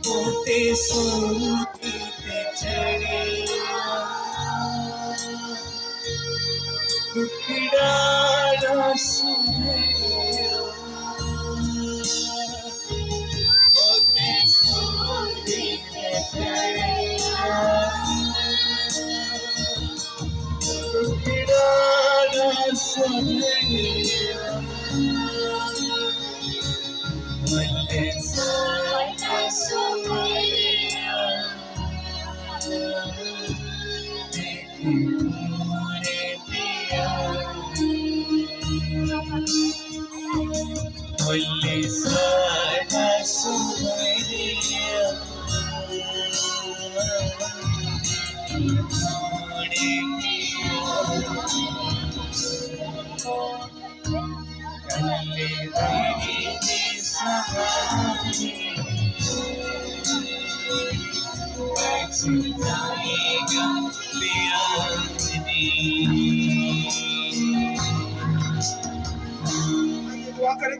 पोते सूते चढ़िया दुखड़ा सुनिया पोते सूते चढ़िया दुखड़ा सुनिया मते सोते सुनिया पूरे पिया मुल्ले सारा सुनिया पूरे पिया कल्ले तेरी सवारी जाएगा प्यारी